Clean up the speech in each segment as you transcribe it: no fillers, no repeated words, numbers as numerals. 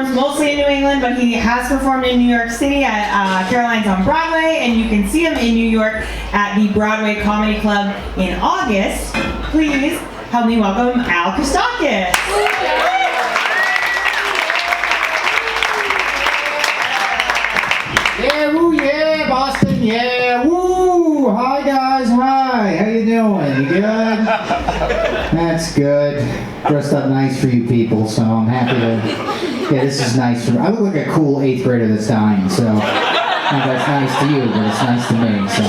performs mostly in New England, but he has performed in New York City at Caroline's on Broadway, and you can see him in New York at the Broadway Comedy Club in August. Please help me welcome Al Christakis. Yeah, woo, yeah, Boston, yeah, woo! Hi guys, hi, how you doing? You good? That's good. Dressed up nice for you people, so I'm happy to, yeah, this is nice for me. I look like a cool 8th grader that's dying, so, that's nice to you, but it's nice to me, so.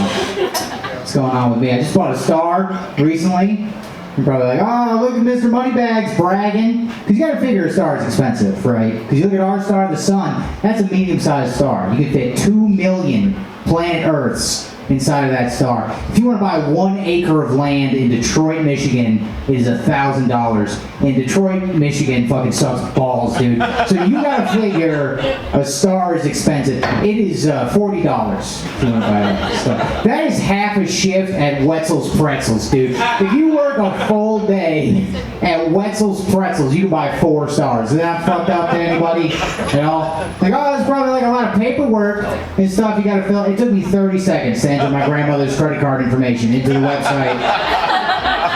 What's going on with me? I just bought a star recently. You're probably like, oh, look at Mr. Moneybags bragging. Because you got to figure a star is expensive, right? Because you look at our star, the sun, that's a medium-sized star. You can fit 2 million planet Earths inside of that star. If you want to buy 1 acre of land in Detroit, Michigan, it is $1,000. In Detroit, Michigan fucking sucks balls, dude. So you gotta figure a star is expensive. It is $40 if you want to buy that star. That is half a shift at Wetzel's Pretzels, dude. If you work a full day at Wetzel's Pretzels, you can buy 4 stars. Is that fucked up to anybody? You know? Like, oh, there's probably like a lot of paperwork and stuff you gotta fill. It took me 30 seconds to enter my grandmother's credit card information into the website.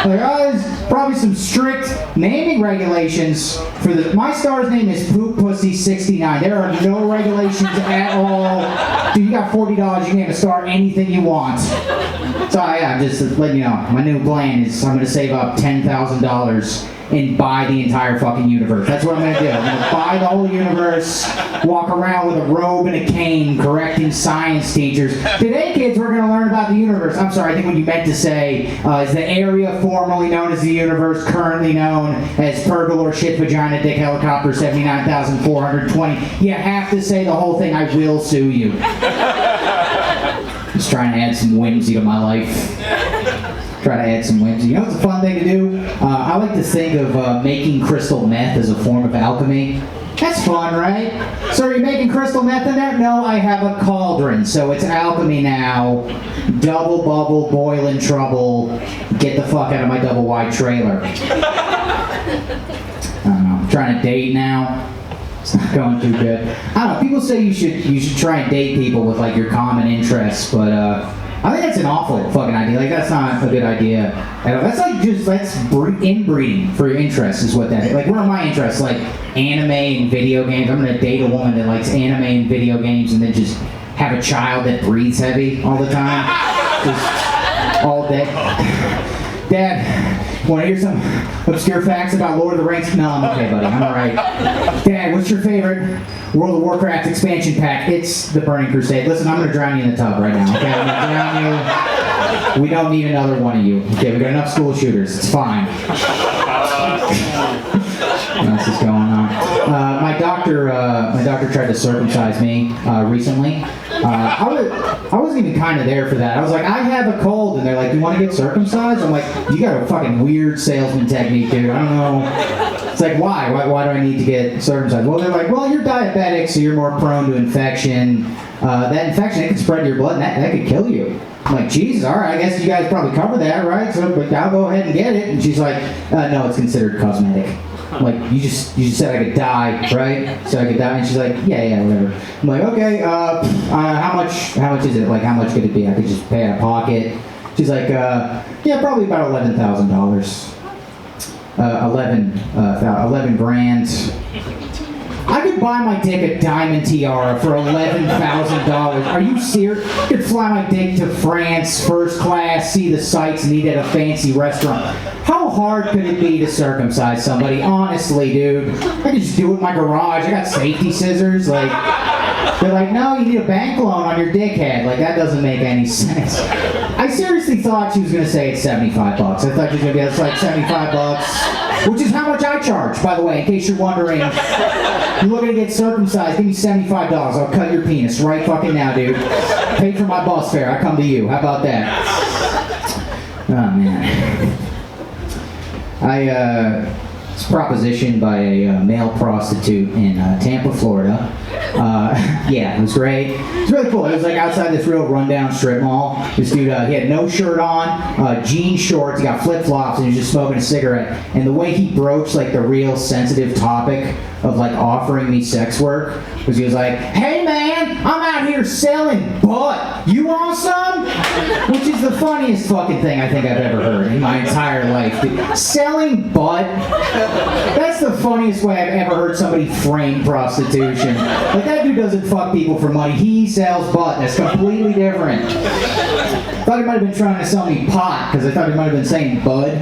Like, oh, there's probably some strict naming regulations for the. My star's name is Poop Pussy 69. There are no regulations at all. Dude, you got $40. You can name a star anything you want. So I'm just letting you know. My new plan is I'm gonna save up $10,000 and buy the entire fucking universe. That's what I'm gonna do. I'm gonna buy the whole universe, walk around with a robe and a cane, correcting science teachers. Today, kids, we're gonna learn about the universe. I'm sorry, I think what you meant to say is the area formerly known as the universe, currently known as Pergolor Shit Vagina Dick Helicopter 79,420. You have to say the whole thing. I will sue you. Just trying to add some whimsy to my life. Try to add some whimsy. You know what's a fun thing to do? I like to think of making crystal meth as a form of alchemy. That's fun, right? So are you making crystal meth in there? No, I have a cauldron, so it's alchemy now. Double bubble, boiling trouble. Get the fuck out of my double wide trailer. I don't know. I'm trying to date now. It's not going too good. I don't know. People say you should try and date people with like your common interests, but I think that's an awful fucking idea. Like, that's not a good idea at all. That's like that's inbreeding for your interests is what that is. Like, what are my interests? Like, anime and video games. I'm gonna date a woman that likes anime and video games and then just have a child that breathes heavy all the time. Just all day. Dad, want to hear some obscure facts about Lord of the Rings? No, I'm okay, buddy. I'm alright. Dad, what's your favorite World of Warcraft expansion pack? It's the Burning Crusade. Listen, I'm going to drown you in the tub right now, okay? I'm going to drown you. We don't need another one of you. Okay, we've got enough school shooters. It's fine. What else is going on? My doctor tried to circumcise me recently. I wasn't even kind of there for that. I was like, I have a cold, and they're like, you want to get circumcised? I'm like, you got a fucking weird salesman technique, dude. I don't know. It's like, why? Why do I need to get circumcised? Well, they're like, well, you're diabetic, so you're more prone to infection. That infection, it can spread to your blood, and that could kill you. I'm like, Jesus, all right, I guess you guys probably cover that, right? So, but I'll go ahead and get it. And she's like, no, it's considered cosmetic. I'm like, you just said I could die, right? So I could die, and she's like, yeah, whatever. I'm like, okay, how much is it? Like, how much could it be? I could just pay out of pocket. She's like, yeah, probably about $11,000. 11 grand. I could buy my dick a diamond tiara for $11,000. Are you serious? I could fly my dick to France, first class, see the sights, and eat at a fancy restaurant. How hard could it be to circumcise somebody? Honestly, dude. I could just do it in my garage. I got safety scissors. Like, they're like, no, you need a bank loan on your dickhead. Like, that doesn't make any sense. I seriously thought she was going to say it's $75. I thought she was going to be like $75. Which is how much I charge, by the way, in case you're wondering. You're looking to get circumcised, give me $75. I'll cut your penis right fucking now, dude. Pay for my bus fare, I come to you. How about that? Oh, man. was propositioned by a male prostitute in Tampa, Florida. Yeah, it was great. It was really cool. It was like outside this real rundown strip mall. This dude, he had no shirt on, jean shorts, he got flip-flops, and he was just smoking a cigarette. And the way he broached like the real sensitive topic of like offering me sex work was he was like, "Hey man, I'm out here selling butt. You want some?" Which is the funniest fucking thing I think I've ever heard in my entire life. Dude, selling butt? That's the funniest way I've ever heard somebody frame prostitution. Like, that dude doesn't fuck people for money. He sells butt. That's completely different. Thought he might have been trying to sell me pot, because I thought he might have been saying bud.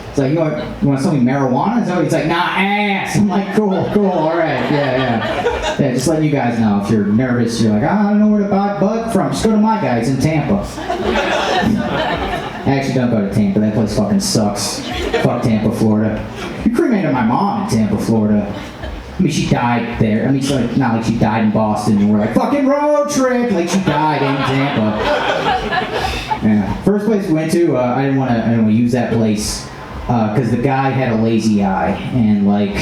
It's like, you want to sell me marijuana? So he's like, nah, ass. I'm like, cool, all right, yeah. Yeah, just letting you guys know, if you're nervous, you're like, I don't know where to buy bud from. Just go to my guy, he's in Tampa. Actually, don't go to Tampa. That place fucking sucks. Fuck Tampa, Florida. You cremated my mom in Tampa, Florida. I mean, she died there. I mean, it's like, not like she died in Boston and we're like, fucking road trip! Like, she died in Tampa. Yeah. First place we went to, I didn't want to use that place because the guy had a lazy eye. And, like,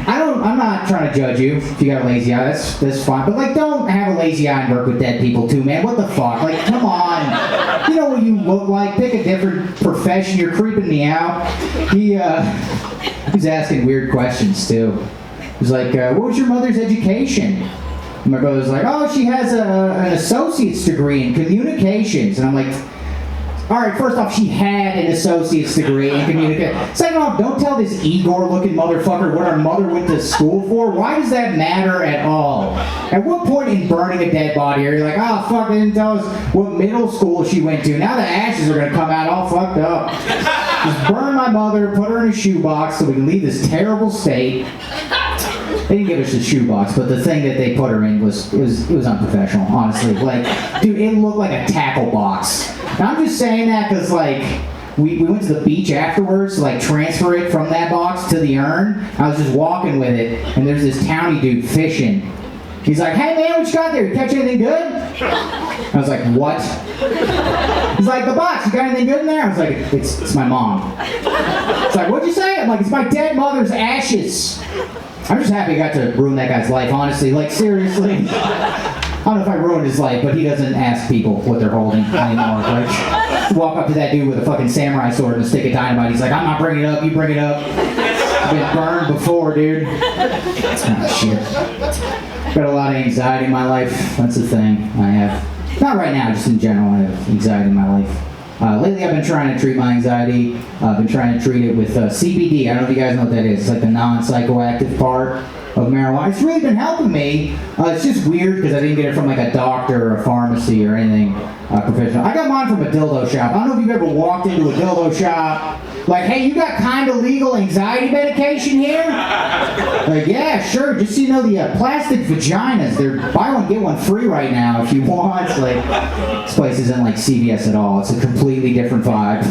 I'm not trying to judge you if you got a lazy eye. That's fine. But, like, don't have a lazy eye and work with dead people, too, man. What the fuck? Like, come on. You know what you look like. Pick a different profession. You're creeping me out. He was asking weird questions, too. He was like, what was your mother's education? And my brother was like, oh, she has an associate's degree in communications. And I'm like, all right, first off, she had an associate's degree in communication. Second off, don't tell this Igor-looking motherfucker what our mother went to school for. Why does that matter at all? At what point in burning a dead body are you like, oh, fuck, they didn't tell us what middle school she went to. Now the ashes are going to come out all fucked up. Just burn my mother, put her in a shoebox so we can leave this terrible state. They didn't give us a shoebox, but the thing that they put her in was unprofessional, honestly. Like, dude, it looked like a tackle box. And I'm just saying that because, like, we went to the beach afterwards to, like, transfer it from that box to the urn. I was just walking with it, and there's this townie dude fishing. He's like, hey, man, what you got there? You catch anything good? I was like, what? He's like, the box, you got anything good in there? I was like, it's my mom. It's like, what'd you say? I'm like, it's my dead mother's ashes. I'm just happy I got to ruin that guy's life, honestly. Like, seriously. I don't know if I ruined his life, but he doesn't ask people what they're holding anymore. Like, walk up to that dude with a fucking samurai sword and a stick of dynamite. He's like, I'm not bringing it up, you bring it up. I've been burned before, dude. Oh, shit. Got a lot of anxiety in my life. That's the thing I have. Not right now, just in general, I have anxiety in my life. Lately I've been trying to treat my anxiety. I've been trying to treat it with CBD. I don't know if you guys know what that is. It's like the non-psychoactive part of marijuana. It's really been helping me. It's just weird because I didn't get it from like a doctor or a pharmacy or anything professional. I got mine from a dildo shop. I don't know if you've ever walked into a dildo shop like, hey, you got kind of legal anxiety medication here? Like, yeah, sure. Just so you know, the plastic vaginas, they're buy one, get one free right now if you want. Like, this place isn't like CVS at all. It's a completely different vibe.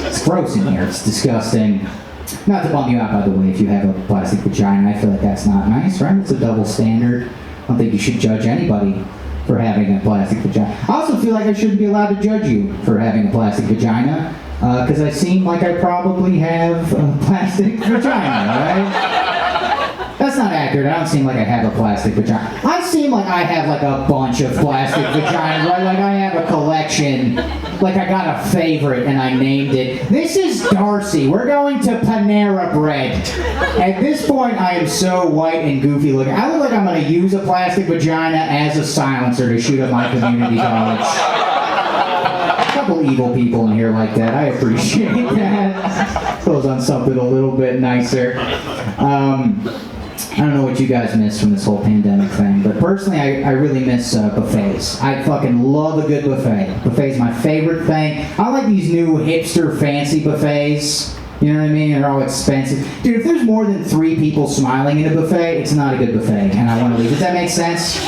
It's gross in here. It's disgusting. Not to bum you out, by the way, if you have a plastic vagina. I feel like that's not nice, right? It's a double standard. I don't think you should judge anybody for having a plastic vagina. I also feel like I shouldn't be allowed to judge you for having a plastic vagina, because I seem like I probably have a plastic vagina, right? That's not accurate. I don't seem like I have a plastic vagina. I seem like I have like a bunch of plastic vaginas, right? Like I have a collection. Like I got a favorite and I named it. This is Darcy. We're going to Panera Bread. At this point, I am so white and goofy looking. I look like I'm going to use a plastic vagina as a silencer to shoot at my community college. A couple evil people in here like that. I appreciate that. Goes on something a little bit nicer. I don't know what you guys miss from this whole pandemic thing, but personally, I really miss buffets. I fucking love a good buffet. Buffet's my favorite thing. I like these new hipster fancy buffets. You know what I mean? They're all expensive. Dude, if there's more than 3 people smiling in a buffet, it's not a good buffet, and I want to leave. Does that make sense?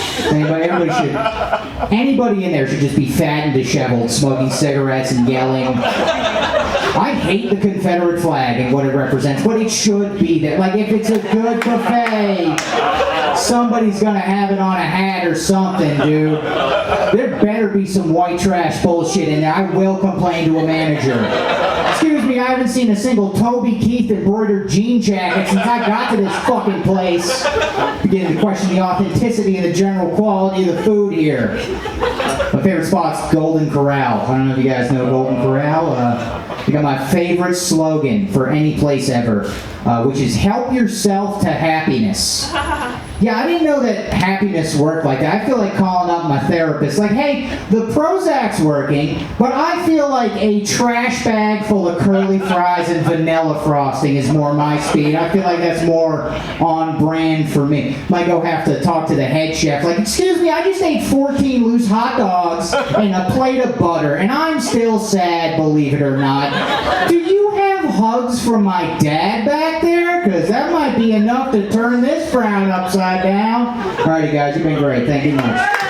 Anybody in there should just be fat and disheveled, smoking cigarettes and yelling. I hate the Confederate flag and what it represents, but it should be there. Like, if it's a good buffet, somebody's gonna have it on a hat or something, dude. There better be some white trash bullshit in there. I will complain to a manager. Excuse Excuse me, I haven't seen a single Toby Keith embroidered jean jacket since I got to this fucking place. Beginning to question the authenticity and the general quality of the food here. My favorite spot's Golden Corral. I don't know if you guys know Golden Corral. We got my favorite slogan for any place ever, which is help yourself to happiness. Yeah, I didn't know that happiness worked like that. I feel like calling up my therapist, like, hey, the Prozac's working, but I feel like a trash bag full of curly fries and vanilla frosting is more my speed. I feel like that's more on brand for me. Might go have to talk to the head chef, like, excuse me, I just ate 14 loose hot dogs and a plate of butter, and I'm still sad, believe it or not. Do you have hugs from my dad back there? Because that might be enough to turn this frown upside down. All right, you guys, you've been great. Thank you much.